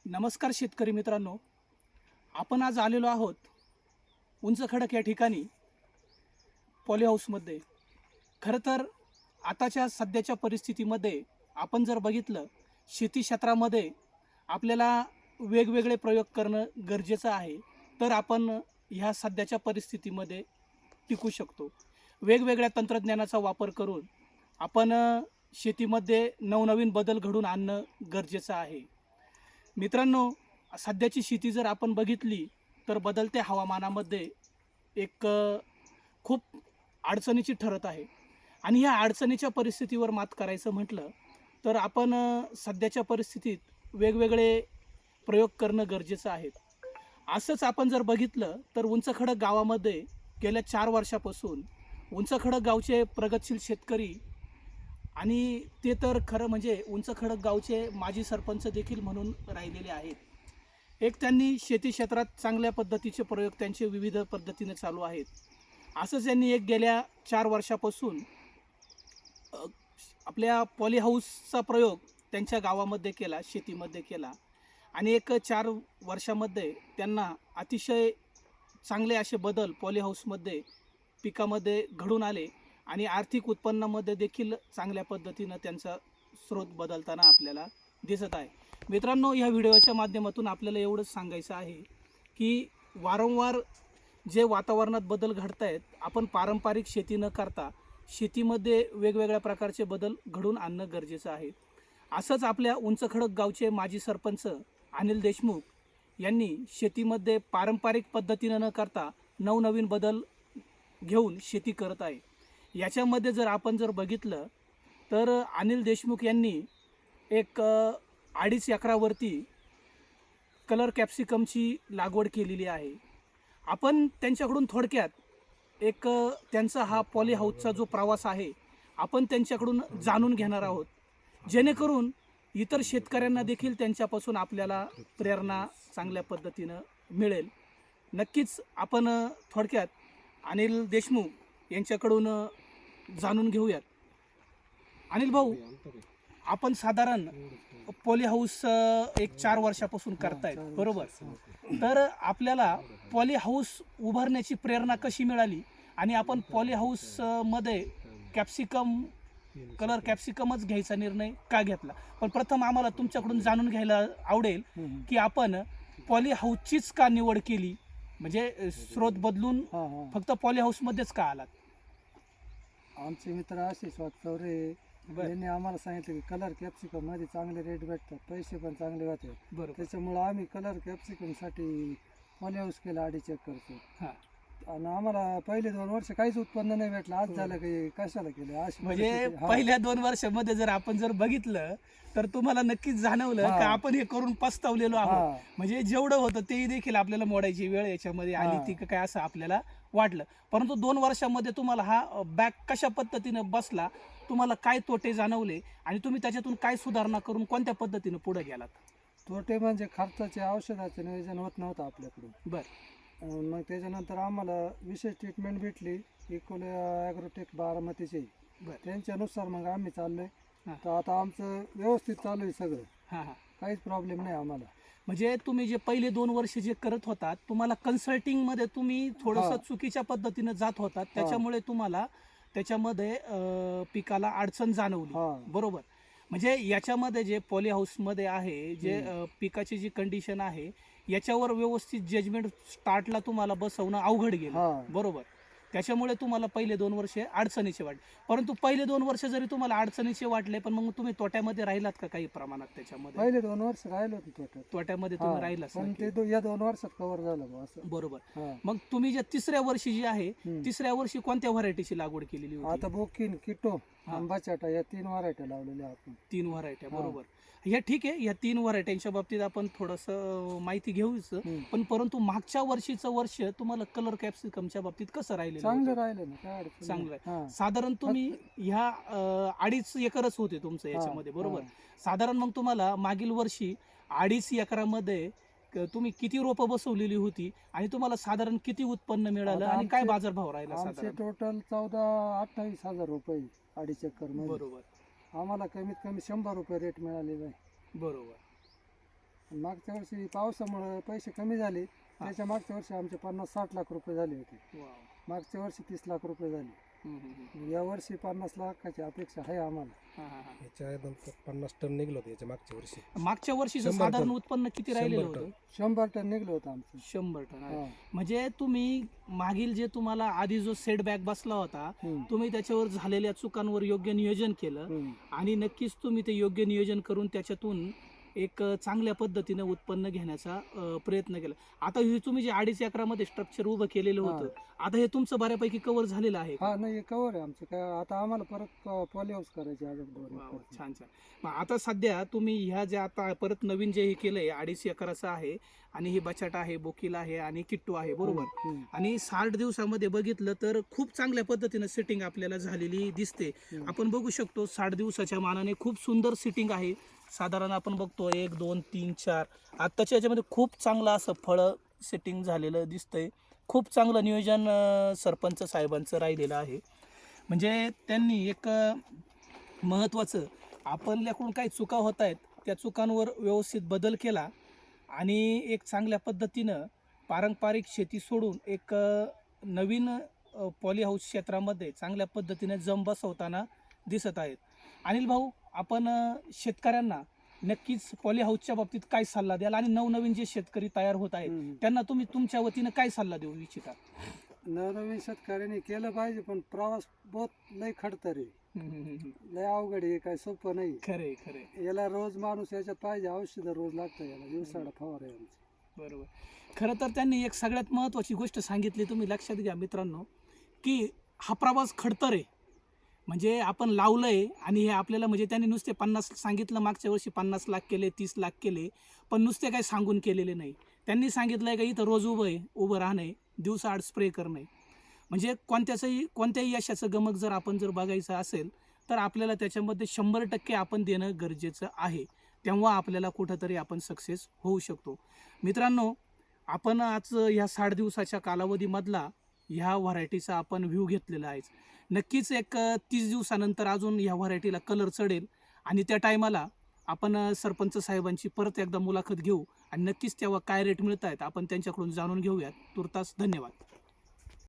नमस्कार शेतकरी मित्रांनो, आपण आज आलेलो आहोत उंच खडक या ठिकाणी पॉलीहाऊसमध्ये. खरं तर आताच्या सध्याच्या परिस्थितीमध्ये आपण जर बघितलं, शेती क्षेत्रामध्ये आपल्याला वेगवेगळे प्रयोग करणं गरजेचं आहे, तर आपण ह्या सध्याच्या परिस्थितीमध्ये टिकू शकतो. वेगवेगळ्या तंत्रज्ञानाचा वापर करून आपण शेतीमध्ये नवनवीन बदल घडवून आणणं गरजेचं आहे. मित्रांनो, सध्याची शेती जर आपण बघितली तर बदलत्या हवामानामध्ये एक खूप अडचणीची ठरत आहे. आणि ह्या अडचणीच्या परिस्थितीवर मात करायचं म्हटलं तर आपण सध्याच्या परिस्थितीत वेगवेगळे प्रयोग करणं गरजेचं आहे. असंच आपण जर बघितलं तर उंचखडक गावामध्ये गेल्या 4 वर्षापासून उंचखडक गावचे प्रगतशील शेतकरी आणि ते तर खरं म्हणजे उंचखडक गावचे माजी सरपंच देखील म्हणून राहिलेले आहेत. एक त्यांनी शेती क्षेत्रात चांगल्या पद्धतीचे प्रयोग त्यांचे विविध पद्धतीने चालू आहेत. असंच त्यांनी एक गेल्या 4 वर्षापासून आपल्या पॉलीहाऊसचा प्रयोग त्यांच्या गावामध्ये केला, शेतीमध्ये केला. आणि एक 4 वर्षामध्ये त्यांना अतिशय चांगले असे बदल पॉलीहाऊसमध्ये पिकामध्ये घडून आले आणि आर्थिक उत्पन्नामध्ये देखील चांगल्या पद्धतीनं त्यांचा स्रोत बदलताना आपल्याला दिसत आहे. मित्रांनो, या व्हिडिओच्या माध्यमातून आपल्याला एवढंच सांगायचं आहे की वारंवार जे वातावरणात बदल घडत आहेत, आपण पारंपरिक शेती न करता शेतीमध्ये वेगवेगळ्या प्रकारचे बदल घडवून आणणं गरजेचं आहे. असंच आपल्या उंचखडक गावचे माजी सरपंच अनिल देशमुख यांनी शेतीमध्ये पारंपरिक पद्धतीनं न करता नवनवीन बदल घेऊन शेती करत आहे. याच्यामध्ये जर आपण बघितलं तर अनिल देशमुख यांनी एक 2.5 एकरावरती कलर कॅप्सिकमची लागवड केलेली आहे. आपण त्यांच्याकडून थोडक्यात एक त्यांचा हा पॉलीहाऊसचा जो प्रवास आहे आपण त्यांच्याकडून जाणून घेणार आहोत, जेणेकरून इतर शेतकऱ्यांना देखील त्यांच्यापासून आपल्याला प्रेरणा चांगल्या पद्धतीनं मिळेल. नक्कीच आपण थोडक्यात अनिल देशमुख यांच्याकडून जाणून घेऊयात. अनिल भाऊ, आपण साधारण पॉलीहाऊस एक 4 वर्षापासून करतायत, बरोबर? तर आपल्याला पॉलीहाऊस उभारण्याची प्रेरणा कशी मिळाली आणि आपण पॉलीहाऊसमध्ये कलर कॅप्सिकमच घ्यायचा निर्णय का घेतला? पण प्रथम आम्हाला तुमच्याकडून जाणून घ्यायला आवडेल की आपण पॉलीहाऊसचीच का निवड केली, म्हणजे स्रोत बदलून फक्त पॉलीहाऊसमध्येच का आलात? आमचे मित्र आशिष वागचौरे यांनी आम्हाला सांगितलं की कलर कॅप्सिकम मध्ये चांगले रेट भेटतात, पैसे पण चांगले होते. बरोबर. त्याच्यामुळं आम्ही कलर कॅप्सिकम साठी पॉलीहाऊस केला 2.5 एकरचं. हां. आणि आम्हाला पहिले 2 वर्ष काहीच उत्पन्न नाही भेटलं. आज झालं की कशाला केलं अशी म्हणजे परिस्थिती. हा. पहिल्या 2 वर्षामध्ये जर आपण बघितलं तर तुम्हाला नक्कीच जाणवलं हा. का आपण हे करून पस्तावलेलो आहोत. हा. म्हणजे जेवढं होतं तेही देखील आपल्याला मोडायची वेळ याच्यामध्ये आली हा. ती का काय असं आपल्याला वाटलं. परंतु 2 वर्षामध्ये तुम्हाला हा बॅक कशा पद्धतीनं बसला, तुम्हाला काय तोटे जाणवले आणि तुम्ही त्याच्यातून काय सुधारणा करून कोणत्या पद्धतीनं पुढे गेलात? तोटे म्हणजे खर्चाचे औषधाचे नियोजन होत नव्हतं आपल्याकडून. बरं. मग त्याच्यानंतर आम्हाला विशेष ट्रीटमेंट भेटली इकोले ॲग्रोटेक बारामतीची. बरं. त्यांच्यानुसार मग आम्ही चाललोय. हां. तर आता आमचं व्यवस्थित चालू आहे सगळं, हां हां. काहीच प्रॉब्लेम नाही आम्हाला. म्हणजे तुम्ही जे पहिले 2 वर्ष जे करत होतात, तुम्हाला कन्सल्टिंगमध्ये तुम्ही थोडंसं हा. चुकीच्या पद्धतीनं जात होतात, त्याच्यामुळे तुम्हाला त्याच्यामध्ये पिकाला अडचण जाणवली, हा. बरोबर? म्हणजे याच्यामध्ये जे पॉलीहाऊसमध्ये आहे, जे पिकाची जी कंडिशन आहे याच्यावर व्यवस्थित जजमेंट स्टार्टला तुम्हाला बसवणं अवघड गेलं, हा. बरोबर? त्याच्यामुळे तुम्हाला पहिले 2 वर्ष अडचणीचे वाटले. परंतु पहिले 2 वर्ष जरी तुम्हाला अडचणीचे वाटले, पण मग तुम्ही तोट्यामध्ये राहिलात का काही प्रमाणात त्याच्यामध्ये? पहिले 2 वर्ष राहिलो होतो तोट्यात. तोट्यामध्ये तुम्ही हा. राहिलाच पण नक्की. ते या 2 वर्षात कव्हर झालं बुवा असं. बरोबर. हा. मग तुम्ही जे 3ऱ्या वर्षी जी आहे, हम्म. 3ऱ्या वर्षी कोणत्या व्हरायटीची लागवड केलेली होती? आता बोकीन किटो हा. आंबाचाटा या 3 व्हरायट्या लावलेल्या आपण. 3 व्हरायट्या, हा. बरोबर. ह्या ठीक आहे, या 3 व्हरायट्यांच्या बाबतीत आपण थोडंसं माहिती घेऊच. हम्म. पण परंतु मागच्या वर्षीचं वर्ष तुम्हाला कलर कॅप्सिकमच्या बाबतीत कसं राहिलेलं चांगलं होतं? राहिलं ना, काय अडचण चांगलं नाही. आहे. हा. साधारण तुम्ही ह्या 2.5 एकरच होते तुमचं हा. याच्यामध्ये, बरोबर? हा. साधारण मग तुम्हाला मागील वर्षी 2.5 एकरामध्ये तुम्ही किती रोपं बसवलेली होती आणि तुम्हाला साधारण किती उत्पन्न मिळालं आता आणि काय आमचे- बाजारभाव राहिला आमचे साधारण? टोटल 14-28 हजार रुपये 2.5 एकर मध्ये. बरोबर. आम्हाला कमीत कमी 100 रुपये रेट मिळालेला आहे. बरोबर. मागच्या वर्षी पावसामुळे पैसे कमी झाले, त्याच्या मागच्या वर्षी आमचे 50-60 लाख रुपये झाले होते. वाव. मागच्या वर्षी 30 लाख रुपये झाले. या वर्षी 50 लाखाची अपेक्षा आहे आम्हाला. हा, हा, हा. याच्यानंतर 50 टन निघलं होतं याच्या मागच्या वर्षी. मागच्या वर्षीचं 100 साधारण टन. उत्पन्न किती राहिलेलं 100 टन. होतं? 100 टन निघलं होतं आमचं. 100 टन. हा. म्हणजे तुम्ही मागील जे तुम्हाला आधी जो सेटबॅक बसला होता, हम्म. तुम्ही त्याच्यावर झालेल्या चुकांवर योग्य नियोजन केलं हम्म. आणि नक्कीच तुम्ही ते योग्य नियोजन करून त्याच्यातून एक चांगल्या पद्धतीने उत्पन्न घेण्याचा प्रयत्न केला. आता हे तुम्ही जे 2.5 एकरामध्ये स्ट्रक्चर उभं केलेलं होतं, आता हे तुमचं बऱ्यापैकी कव्हर झालेलं आहे का? हा नाही कवर आहे आमचं. काय आता आम्हाला परत पॉली हाऊस करायची अजून 2 वा, वा, एकर. छान छान. मग आता सध्या तुम्ही ह्या ज्या आता परत नवीन जे हे केलंय 2.5 एकराचं आहे आणि ही बटाटा आहे, बोकील आहे आणि किट्टू आहे, बरोबर? हम्म. आणि 60 दिवसामध्ये बघितलं तर खूप चांगल्या पद्धतीनं सेटिंग आपल्याला झालेली दिसते. हम्म. आपण बघू शकतो 60 दिवसाच्या मानाने खूप सुंदर सेटिंग आहे. साधारण आपण बघतो 1 2 3 4 आत्ताच्या याच्यामध्ये खूप चांगलं असं फळं सेटिंग झालेलं दिसतंय. खूप चांगलं नियोजन सरपंच साहेबांचं राहिलेलं आहे. म्हणजे त्यांनी एक महत्त्वाचं आपल्याकडून काही चुका होत आहेत त्या चुकांवर व्यवस्थित बदल केला आणि एक चांगल्या पद्धतीनं पारंपरिक शेती सोडून एक नवीन पॉली हाऊस क्षेत्रामध्ये चांगल्या पद्धतीने जम बसवताना दिसत आहेत. अनिल भाऊ, आपण शेतकऱ्यांना नक्कीच पॉली हाऊसच्या बाबतीत काय सल्ला द्याल आणि नवनवीन जे शेतकरी तयार होत आहेत हम्म. त्यांना तुम्ही तुमच्या वतीनं काय सल्ला देऊ इच्छिता? नवनवीन शेतकऱ्यांनी केलं पाहिजे, पण प्रवास बहुत लय खडतर आहे, लय अवघड आहे, काय सोपं नाही. खरे खरे याला रोज माणूस याच्यात पाहिजे, औषधं रोज लागतं याला, दिवसाला फवार आहे आमची. बरोबर. खरं तर त्यांनी एक सगळ्यात महत्त्वाची गोष्ट सांगितली, तुम्ही लक्षात घ्या मित्रांनो, की हा प्रवास खडतर आहे. म्हणजे आपण लावलंय आणि हे आपल्याला म्हणजे त्यांनी नुसते 50 सांगितलं, मागच्या वर्षी 50 लाख केले, 30 लाख केले, पण नुसते काही सांगून केलेले नाही. त्यांनी सांगितलंय का इथं रोज उभं राहणं, दिवसाआड स्प्रे करणं. म्हणजे कोणत्याही यशाचं गमक जर आपण बघायचं असेल तर आपल्याला त्याच्यामध्ये 100% आपण देणं गरजेचं आहे. तेव्हा आपल्याला कुठंतरी आपण सक्सेस होऊ शकतो. मित्रांनो, आपण आज ह्या 60 दिवसाच्या कालावधीमधला ह्या व्हरायटीचा आपण व्ह्यू घेतलेला आहे. नक्कीच एक 30 दिवसानंतर अजून ह्या व्हरायटीला कलर चढेल आणि त्या टायमाला आपण सरपंच साहेबांची परत एकदा मुलाखत घेऊ आणि नक्कीच तेव्हा काय रेट मिळत आहेत आपण त्यांच्याकडून जाणून घेऊयात. तुर्तास धन्यवाद.